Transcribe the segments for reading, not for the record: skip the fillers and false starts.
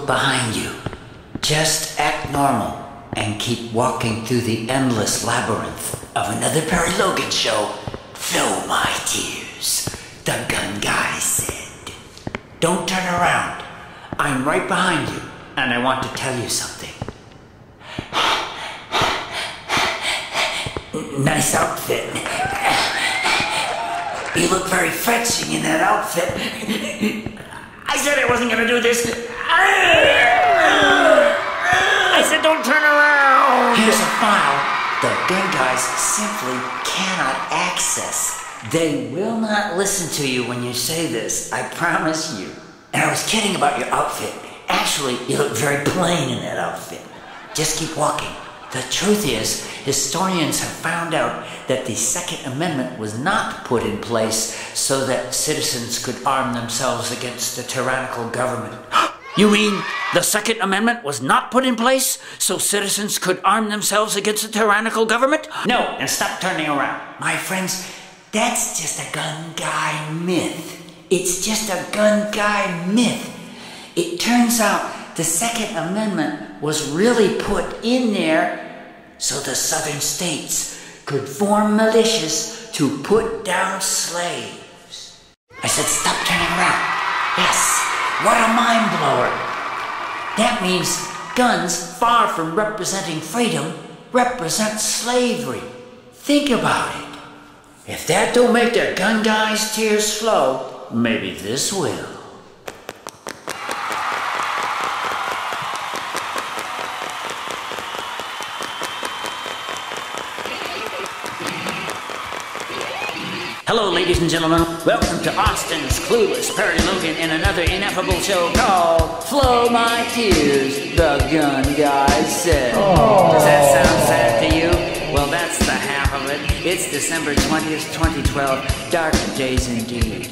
behind you. Just act normal and keep walking through the endless labyrinth of another Perry Logan show. Flow my tears, the gun guy said. Don't turn around. I'm right behind you, and I want to tell you something. Nice outfit. You look very fetching in that outfit. I said I wasn't gonna do this. I said don't turn around. Here's a file the gun guys simply cannot access. They will not listen to you when you say this, I promise you. And I was kidding about your outfit. Actually, you look very plain in that outfit. Just keep walking. The truth is, historians have found out that the Second Amendment was not put in place so that citizens could arm themselves against a tyrannical government. You mean the Second Amendment was not put in place so citizens could arm themselves against a tyrannical government? No, and stop turning around. My friends, that's just a gun guy myth. It's just a gun guy myth. It turns out the Second Amendment was really put in there so the southern states could form militias to put down slaves. I said, stop turning around. Yes, what a mind blower. That means guns, far from representing freedom, represent slavery. Think about it. If that don't make the gun guys' tears flow, maybe this will. Hello, ladies and gentlemen. Welcome to Austin's Clueless Perry Logan in another ineffable show called Flow My Tears, the gun guy said. Does that sound sad to you? Well, that's the half of it. It's December 20th, 2012. Dark days indeed.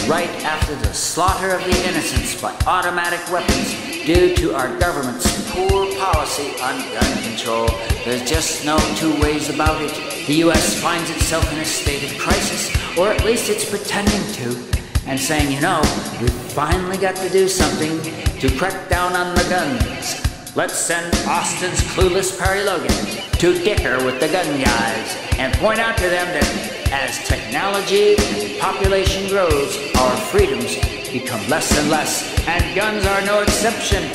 Right after the slaughter of the innocents by automatic weapons due to our government's poor policy on gun control, there's just no two ways about it. The U.S. finds itself in a state of crisis, or at least it's pretending to, and saying, you know, we've finally got to do something to crack down on the guns. Let's send Austin's Clueless Perry Logan to dicker with the gun guys and point out to them that as technology and population grows, our freedoms become less and less, and guns are no exception.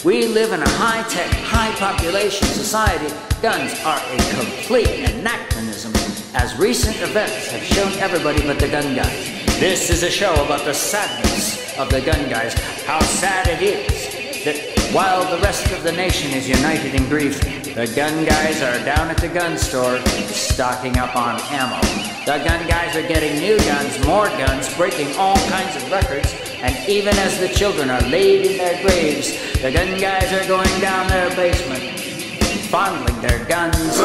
We live in a high-tech, high-population society. Guns are a complete anachronism, as recent events have shown everybody but the gun guys. This is a show about the sadness of the gun guys, how sad it is that while the rest of the nation is united in grief, the gun guys are down at the gun store stocking up on ammo. The gun guys are getting new guns, more guns, breaking all kinds of records, and even as the children are laid in their graves, the gun guys are going down their basement, fondling their guns,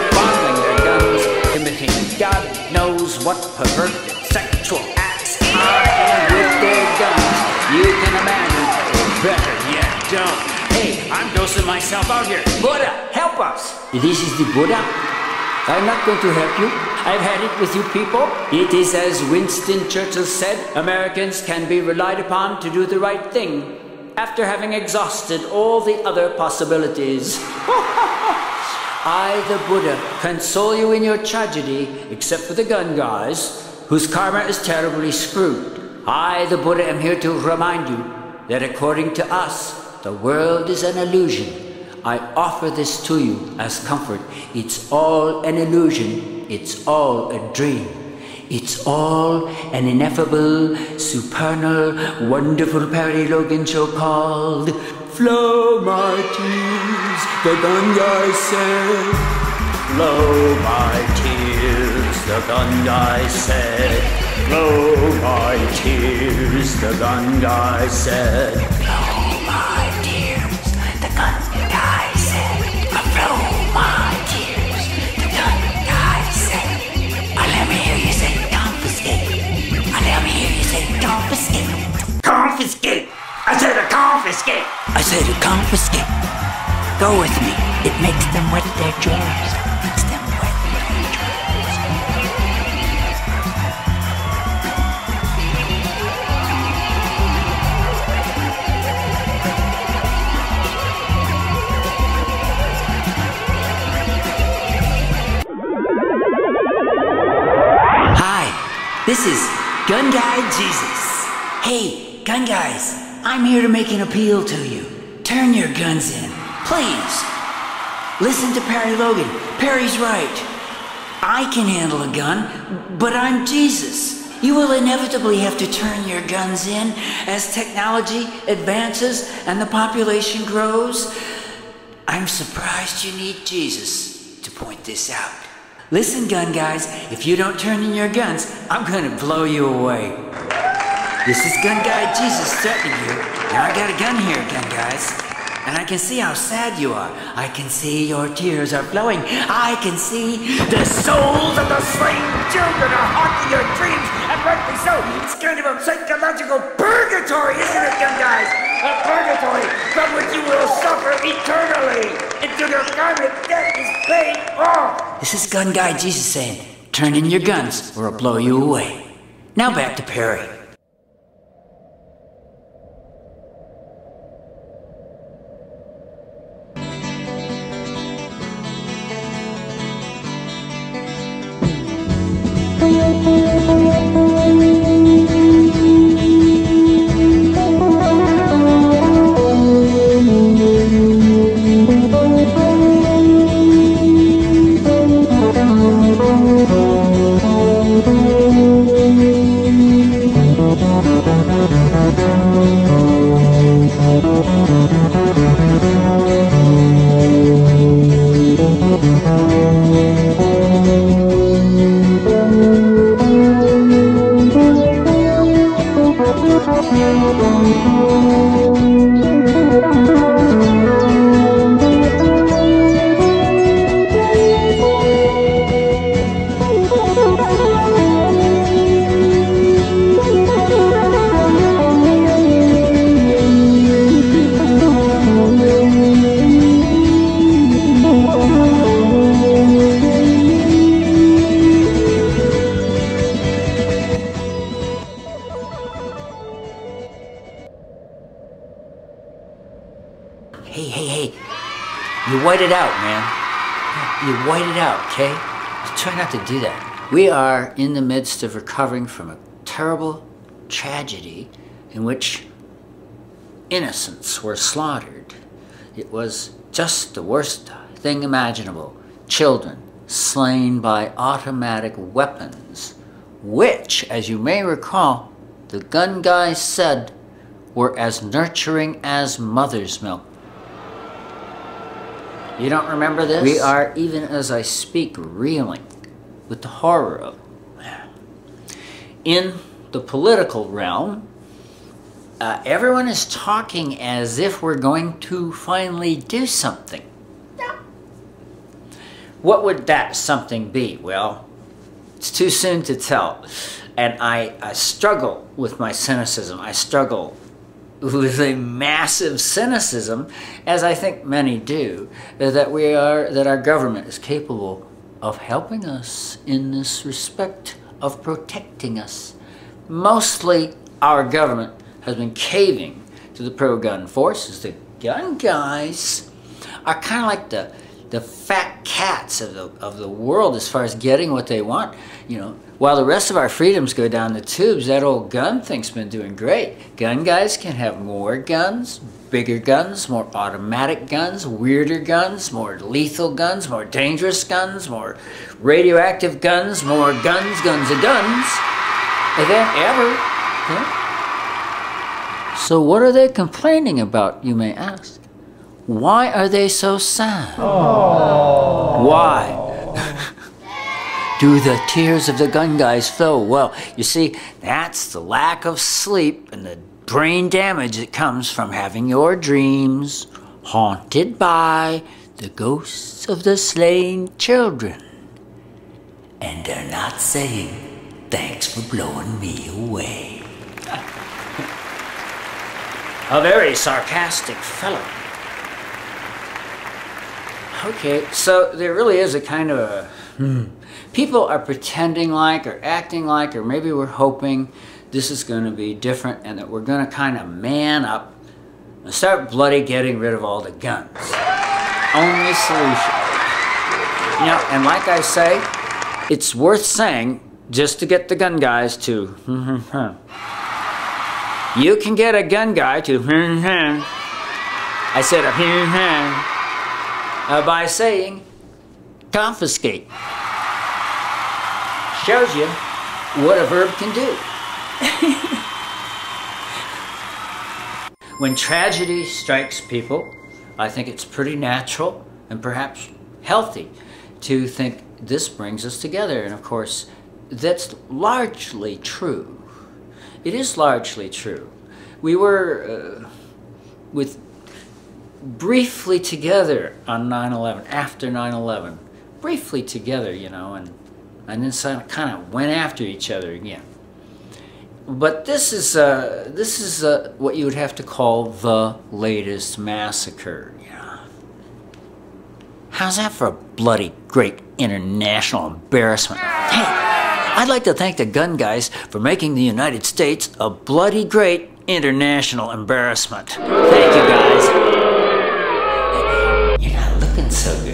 fondling their guns, committing God knows what perverted sexual acts are with their guns. You can imagine, or better yet, don't. Hey, I'm dosing myself out here. Buddha, help us! This is the Buddha. I'm not going to help you. I've had it with you people. It is as Winston Churchill said, Americans can be relied upon to do the right thing after having exhausted all the other possibilities. I, the Buddha, console you in your tragedy, except for the gun guys, whose karma is terribly screwed. I, the Buddha, am here to remind you that according to us, the world is an illusion. I offer this to you as comfort. It's all an illusion. It's all a dream. It's all an ineffable, supernal, wonderful Perry Logan show called Flow My Tears, the gun guy said. Flow my tears, the gun guy said. Flow my tears, the gun guy said. Flow my tears, the gun guy said. Flow my tears, the gun guy said. Let me hear you say confiscate. Let me hear you say confiscate. Confiscate! I said a confiscate! I said a confiscate. Go with me. It makes them wet their drawers. Makes them wet their drawers. This is Gun Guy Jesus. Hey, gun guys, I'm here to make an appeal to you. Turn your guns in, please. Listen to Perry Logan. Perry's right. I can handle a gun, but I'm Jesus. You will inevitably have to turn your guns in as technology advances and the population grows. I'm surprised you need Jesus to point this out. Listen, gun guys, if you don't turn in your guns, I'm gonna blow you away. This is Gun Guy Jesus threatening you. Now I got a gun here, gun guys. And I can see how sad you are. I can see your tears are flowing. I can see the souls of the slain children are haunting your dreams, and rightly so. It's kind of a psychological purgatory, isn't it, gun guys? A purgatory from which you will suffer eternally until your karmic debt is paid off. This is Gun Guy Jesus saying, turn in your guns or I'll blow you away. Now back to Perry. Hey, you white it out, man. You white it out, okay? Just try not to do that. We are in the midst of recovering from a terrible tragedy in which innocents were slaughtered. It was just the worst thing imaginable. Children slain by automatic weapons, which, as you may recall, the gun guy said were as nurturing as mother's milk. You don't remember this? We are, even as I speak, reeling with the horror of it. In the political realm, everyone is talking as if we're going to finally do something. What would that something be? Well, it's too soon to tell. And I struggle with my cynicism. I struggle with a massive cynicism, as I think many do, that our government is capable of helping us in this respect, of protecting us. Mostly our government has been caving to the pro-gun forces. The gun guys are kind of like the fat cats of the world as far as getting what they want. You know, while the rest of our freedoms go down the tubes, that old gun thing's been doing great. Gun guys can have more guns, bigger guns, more automatic guns, weirder guns, more lethal guns, more dangerous guns, more radioactive guns, more guns than ever. Huh? So what are they complaining about, you may ask? Why are they so sad? Aww. Why? Do the tears of the gun guys flow? Well, you see, that's the lack of sleep and the brain damage that comes from having your dreams haunted by the ghosts of the slain children. And they're not saying, thanks for blowing me away. A very sarcastic fellow. Okay, so there really is a kind of a... People are pretending like, or acting like, or maybe we're hoping this is going to be different and that we're going to kind of man up and start bloody getting rid of all the guns. Only solution. You know, and like I say, it's worth saying just to get the gun guys to you can get a gun guy to I said by saying confiscate. Shows you what a verb can do. When tragedy strikes people, I think it's pretty natural and perhaps healthy to think this brings us together. And of course, that's largely true. It is largely true. We were briefly together on 9/11, after 9/11. Briefly together, you know, and then kind of went after each other again. But this is what you would have to call the latest massacre. Yeah. How's that for a bloody great international embarrassment? Hey, I'd like to thank the gun guys for making the United States a bloody great international embarrassment. Thank you, guys. You're not looking so good.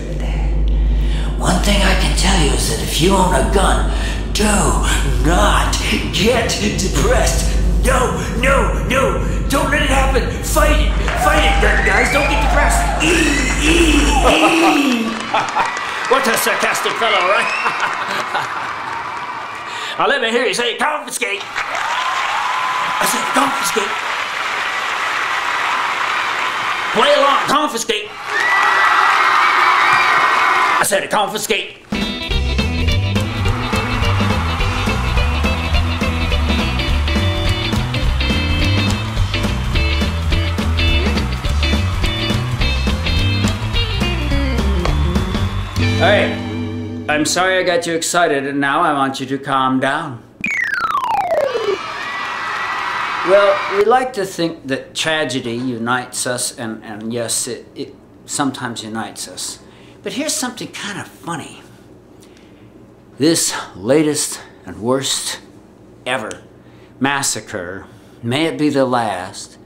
One thing I can tell you is that if you own a gun, do not get depressed. No, no, no. Don't let it happen. Fight it. Fight it, gun guys. Don't get depressed. What a sarcastic fellow, right? Now let me hear you say confiscate. I said confiscate. Play along, confiscate. I said confiscate. All right, I'm sorry I got you excited, and now I want you to calm down. Well, we like to think that tragedy unites us, and yes, it sometimes unites us. But here's something kind of funny. This latest and worst ever massacre, may it be the last,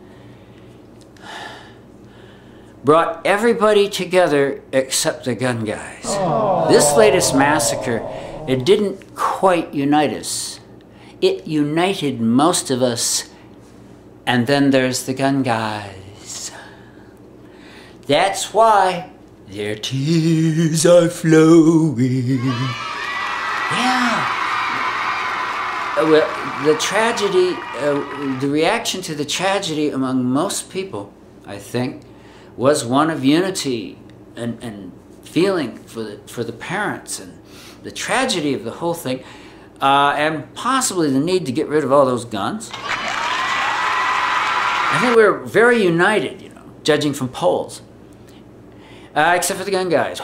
brought everybody together except the gun guys. Aww. This latest massacre, it didn't quite unite us. It united most of us, and then there's the gun guys. That's why their tears are flowing. Yeah. Well, the tragedy, the reaction to the tragedy among most people, I think, was one of unity and feeling for the parents and the tragedy of the whole thing, and possibly the need to get rid of all those guns. I think we were very united, you know, judging from polls. Except for the gun guys.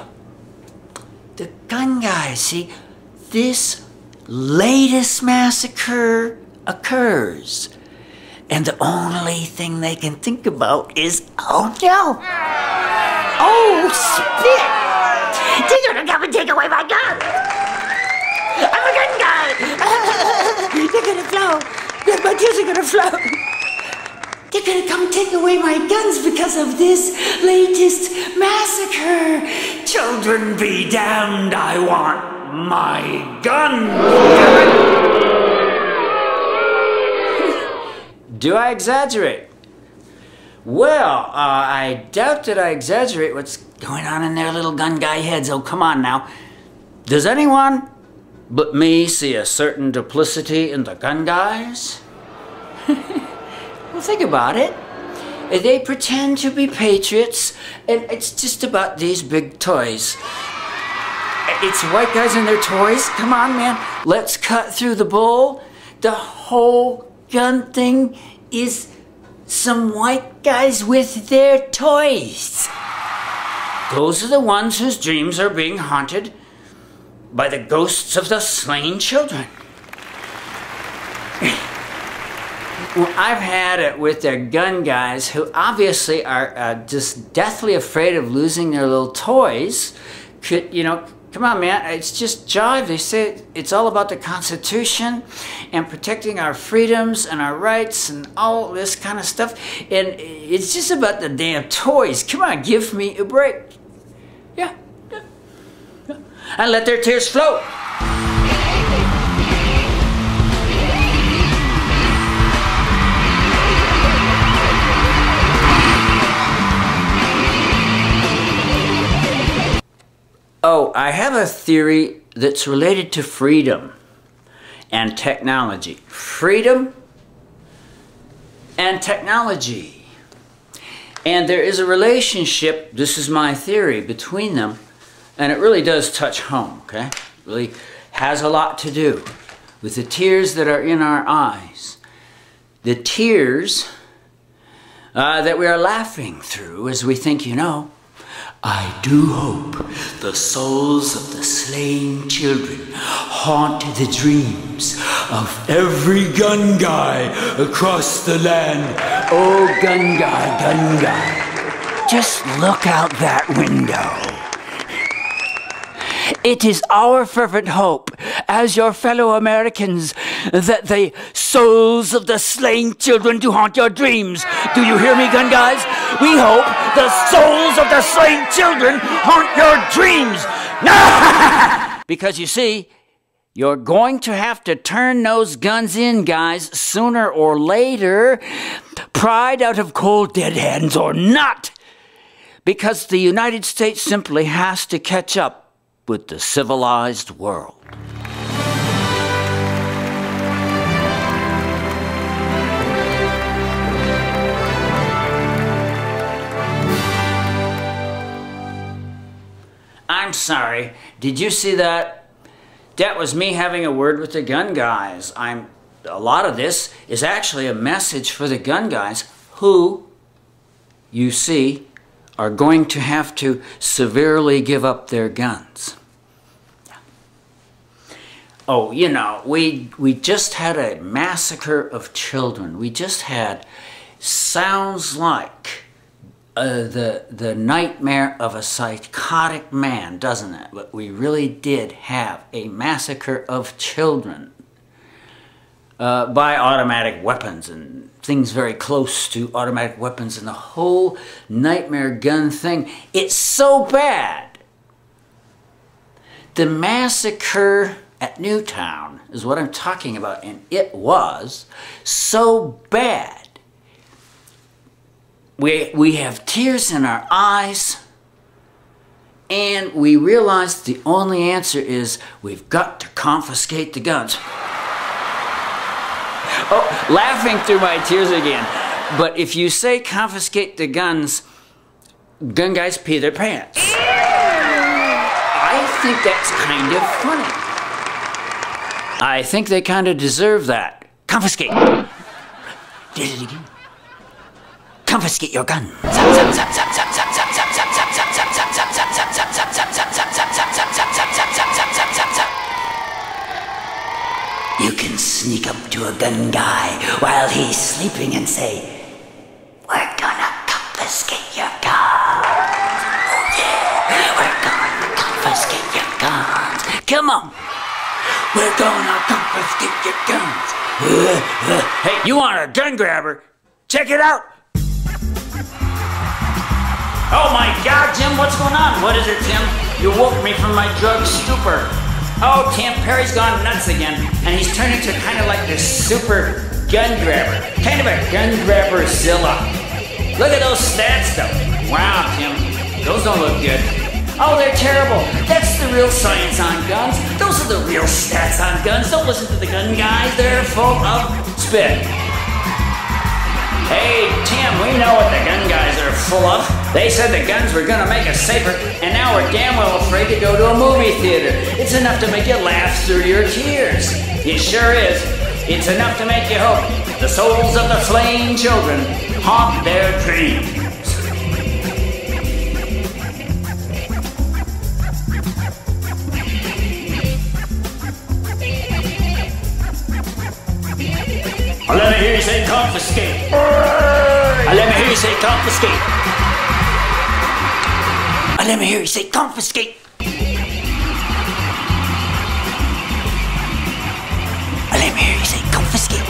The gun guys, see, this latest massacre occurs, and the only thing they can think about is, oh no! Oh, spit! They're gonna come and take away my gun! I'm a gun guy! They're gonna flow! My tears are gonna flow! They're gonna come take away my guns because of this latest massacre! Children be damned, I want my gun! Do I exaggerate? Well, I doubt that I exaggerate what's going on in their little gun guy heads. Oh, come on now. Does anyone but me see a certain duplicity in the gun guys? Well, think about it. They pretend to be patriots, and it's just about these big toys. It's white guys and their toys. Come on, man. Let's cut through the bull. The whole gun thing is some white guys with their toys. Those are the ones whose dreams are being haunted by the ghosts of the slain children. Well, I've had it with their gun guys who obviously are just deathly afraid of losing their little toys. You know, come on, man, it's just jive. They say it's all about the Constitution and protecting our freedoms and our rights and all this kind of stuff. And it's just about the damn toys. Come on, give me a break. Yeah. And let their tears flow. Oh, I have a theory that's related to freedom and technology. Freedom and technology. And there is a relationship, this is my theory, between them, and it really does touch home, okay? It really has a lot to do with the tears that are in our eyes. The tears that we are laughing through as we think, you know, I do hope the souls of the slain children haunt the dreams of every gun guy across the land. Oh, gun guy, just look out that window. It is our fervent hope, as your fellow Americans, that the souls of the slain children do haunt your dreams. Do you hear me, gun guys? We hope the souls of the slain children haunt your dreams. Because you see, you're going to have to turn those guns in, guys, sooner or later, pried out of cold dead hands or not. Because the United States simply has to catch up with the civilized world. I'm sorry, did you see that? That was me having a word with the gun guys. A lot of this is actually a message for the gun guys who, you see, are going to have to severely give up their guns. Oh, you know, we just had a massacre of children. We just had, sounds like the nightmare of a psychotic man, doesn't it? But we really did have a massacre of children by automatic weapons and things very close to automatic weapons and the whole nightmare gun thing. It's so bad. The massacre at Newtown is what I'm talking about, and it was so bad. We have tears in our eyes, and we realize the only answer is we've got to confiscate the guns. Oh, laughing through my tears again. But if you say confiscate the guns, gun guys pee their pants. I think that's kind of funny. I think they kind of deserve that. Confiscate. Did it again. Confiscate your guns. You can sneak up to a gun guy while he's sleeping and say, "We're gonna confiscate your guns. Oh yeah, we're gonna confiscate your guns. Come on. We're gonna confiscate your guns." Hey, you want a gun grabber? Check it out. Oh my God, Jim, what's going on? What is it, Tim? You woke me from my drug stupor. Oh, Tim, Perry's gone nuts again, and he's turned into kind of like this super gun grabber. Kind of a gun grabber-zilla. Look at those stats, though. Wow, Tim, those don't look good. Oh, they're terrible. That's the real science on guns. Those are the real stats on guns. Don't listen to the gun guys. They're full of spit. Hey, Tim, we know what the gun guys are full of. They said the guns were gonna make us safer, and now we're damn well afraid to go to a movie theater. It's enough to make you laugh through your tears. It sure is. It's enough to make you hope the souls of the slain children haunt their dreams. Let me hear you say confiscate. Let me hear you say confiscate. Let me hear you say confiscate. Let me hear you say confiscate.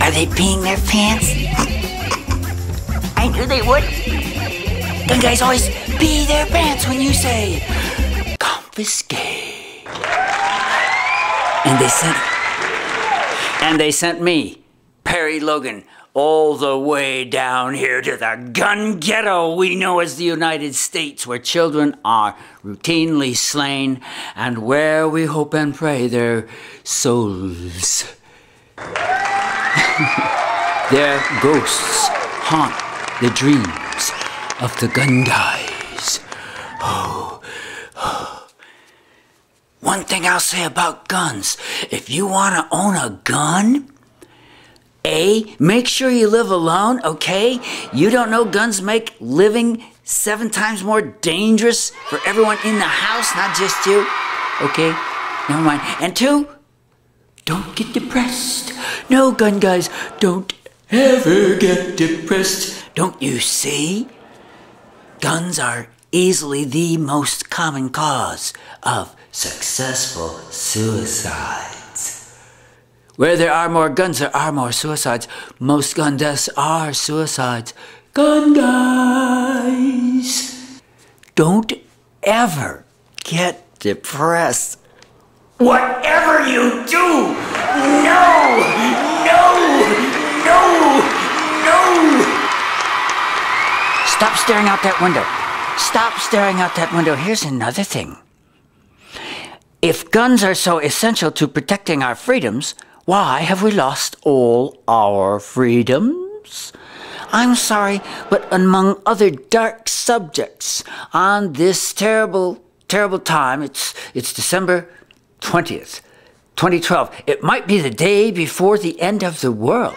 Are they peeing their pants? I knew they would. Gun guys always pee their pants when you say, "Come." confiscate. And they sent me, Perry Logan, all the way down here to the gun ghetto we know as the United States, where children are routinely slain and where we hope and pray their souls, their ghosts haunt the dreams of the gun guys. Oh. One thing I'll say about guns, if you want to own a gun, make sure you live alone, okay? You don't know guns make living 7 times more dangerous for everyone in the house, not just you. Okay, never mind. And 2, don't get depressed. No, gun guys, don't ever get depressed. Don't you see? Guns are easily the most common cause of successful suicides. Where there are more guns, there are more suicides. Most gun deaths are suicides. Gun guys, don't ever get depressed. Whatever you do, no! Stop staring out that window. Stop staring out that window. Here's another thing. If guns are so essential to protecting our freedoms, why have we lost all our freedoms? I'm sorry, but among other dark subjects on this terrible, terrible time, it's December 20th, 2012. It might be the day before the end of the world.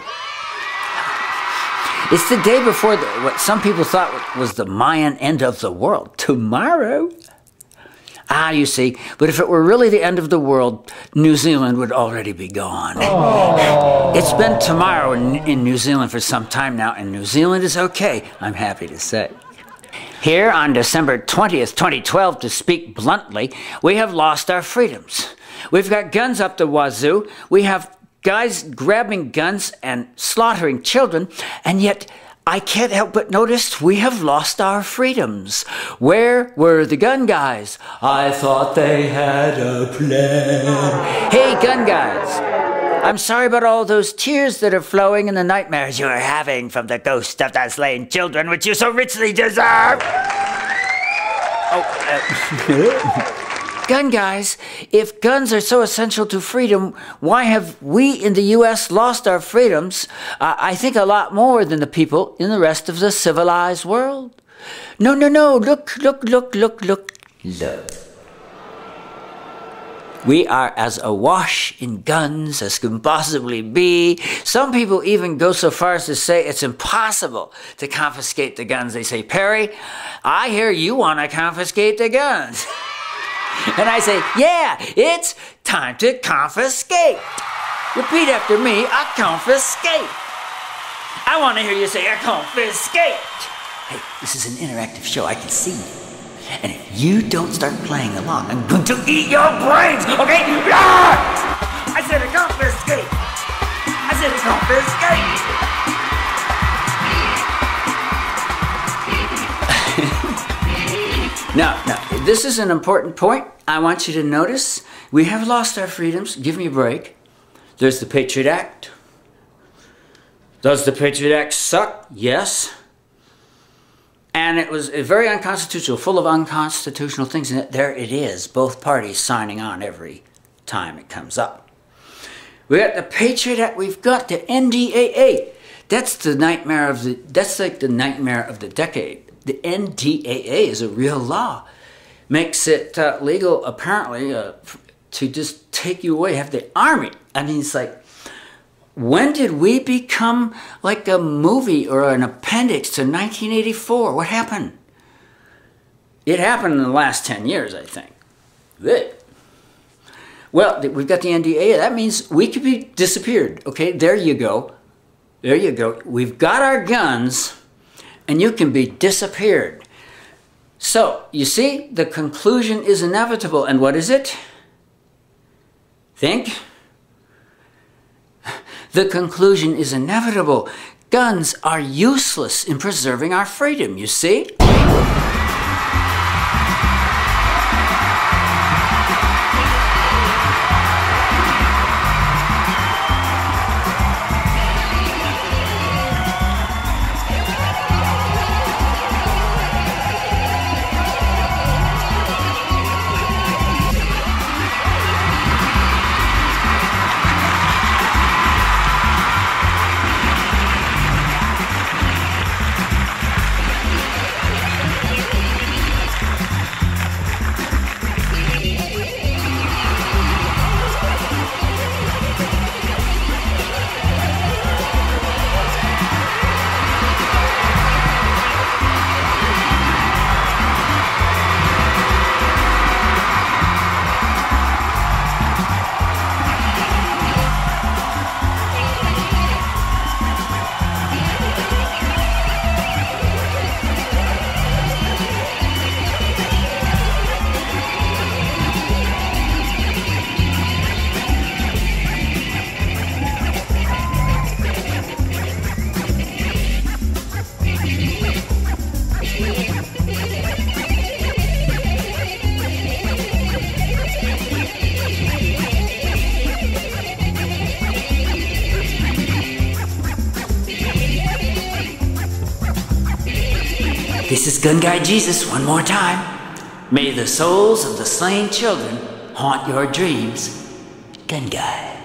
It's the day before what some people thought was the Mayan end of the world. Tomorrow. You see, but if it were really the end of the world, New Zealand would already be gone. Oh. It's been tomorrow in New Zealand for some time now, and New Zealand is okay, I'm happy to say. Here on December 20th, 2012, to speak bluntly, we have lost our freedoms. We've got guns up the wazoo, we have guys grabbing guns and slaughtering children, and yet I can't help but notice we have lost our freedoms. Where were the gun guys? I thought they had a plan. Hey, gun guys, I'm sorry about all those tears that are flowing and the nightmares you are having from the ghost of the slain children, which you so richly deserve. Gun guys, if guns are so essential to freedom, why have we in the U.S. lost our freedoms? I think a lot more than the people in the rest of the civilized world. No, look. We are as awash in guns as can possibly be. Some people even go so far as to say it's impossible to confiscate the guns. They say, Perry, I hear you want to confiscate the guns. And I say, yeah, it's time to confiscate. Repeat after me, I confiscate. I want to hear you say, I confiscate. Hey, this is an interactive show, I can see you. And if you don't start playing along, I'm going to eat your brains, okay? I said I confiscate. I said I confiscate. No, this is an important point. I want you to notice we have lost our freedoms. Give me a break. There's the Patriot Act. Does the Patriot Act suck? Yes. And it was very unconstitutional, full of unconstitutional things in it. There it is, both parties signing on every time it comes up. We got the Patriot Act, we've got the NDAA. That's the nightmare of that's like the nightmare of the decade. The NDAA is a real law. Makes it legal, apparently, to just take you away, have the army. I mean, it's like, when did we become like a movie or an appendix to 1984? What happened? It happened in the last 10 years, I think. Well, we've got the NDA. That means we could be disappeared. Okay, there you go. There you go. We've got our guns, and you can be disappeared. So, you see, the conclusion is inevitable. And what is it? Think. The conclusion is inevitable. Guns are useless in preserving our freedom, you see? this is Gun Guy Jesus one more time. May the souls of the slain children haunt your dreams. Gun Guy.